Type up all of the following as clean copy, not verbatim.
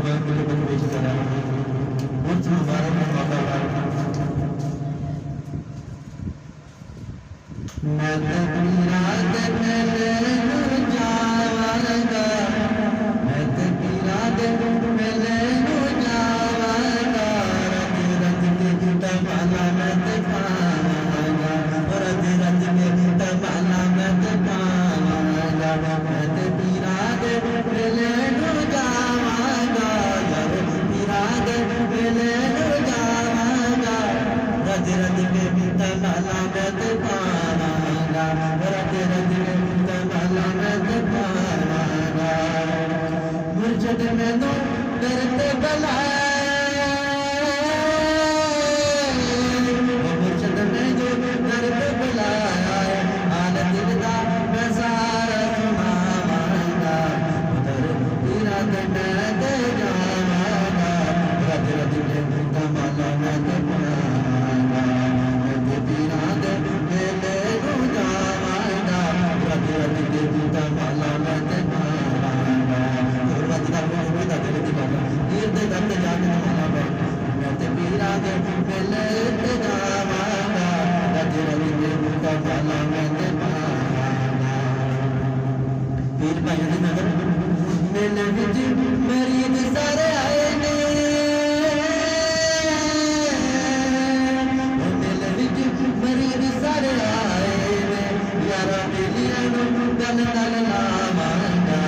मैं मुझे कुछ पेश करा उर्स मुबारक में मौका मैं तेरा दिल ले जावांगा मैं तेरा दिल ले जावांगा रत रत के तमाला मैं ते पावांगा रत रत के तमाला मैं ते पावांगा मैं तेरा दिल ले जावांगा यार तेरा दिल ले जावांगा रत रत के तमाला मैं ते पावांगा रत रत के तमाला मैं ते पावांगा मुर्शद मैनू डरते बुलाए मुर्शद मैनू डरते बुलाए हाल दिल दा मैं सारा सुनावांगा उधर तेरा दे जावांगा रत रत के तमाला मैं ते पावांगा मैं तेरा दिल ले जावांगा रत रत के तमाला मैं ते पावांगा रत दा मैं दिल दी बात तीर दे दर्द जाके तमाला मैं ते तेरा दिल ले जावांगा रत रत के तमाला मैं ते पावांगा पीर भाइयों दी नजर मेले विच मरीद सारे आए ने मेले विच मरीद सारे आए ने यारा बेलियां नूं गल गल लावांगा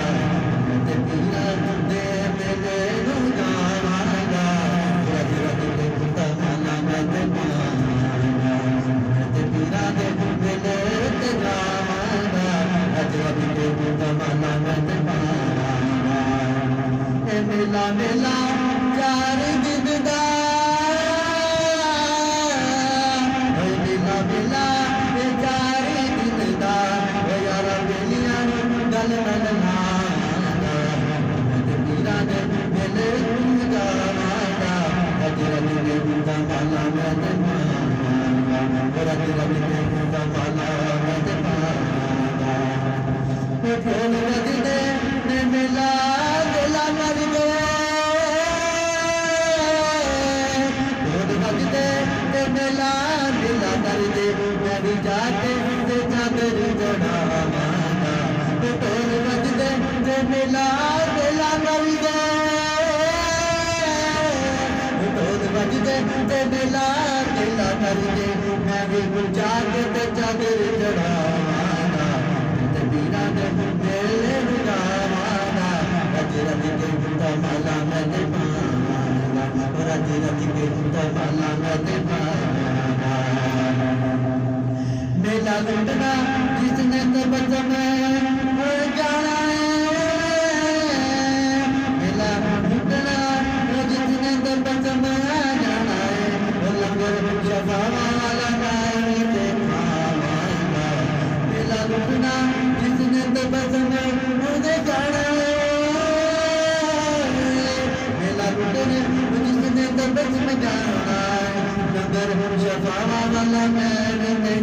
ते पीरा दे मेले नूं जावांगा रत रत के तमाला मैं ते पावांगा ते पीरा दे मेले ते जावांगा रत रत के तमाला मैं ते पावांगा ए मेला मेला चार दिन दा मेला मेला चार दिन दा यारा बेलियां गल गल लावांगा ते पीरा दे मेले नूं जावांगा रत रत के तमाला मैं ते पावांगा रत रत के तमाला मैं ते पावांगा ढोल बजदे ने मेला मेला मर गया ढोल बजदे ने मेला मेला कर दे मैं भी जाके ते चादर चढ़ावांगा ढोल बजदे ने मेला मेला मर गया ढोल बजदे ने मेला मेला कर दे मैं भी जाके ते चादर चढ़ावांगा ते पीरा दे दिल जावांगा रत रत के तमाला मैं ते पावांगा रत रत के तमाला मैं ते पावांगा मेला लुटना जिसने तबसम हो जाना है मेला लुटना जिसने तबसम हो जाना है लंगर शफा वाला नहीं ते खावांगा मेला लुटना जिसने तबसम हो जाना है मेला लुटने जिसने तबसम जाना है लंगर शफा वाला मैं ते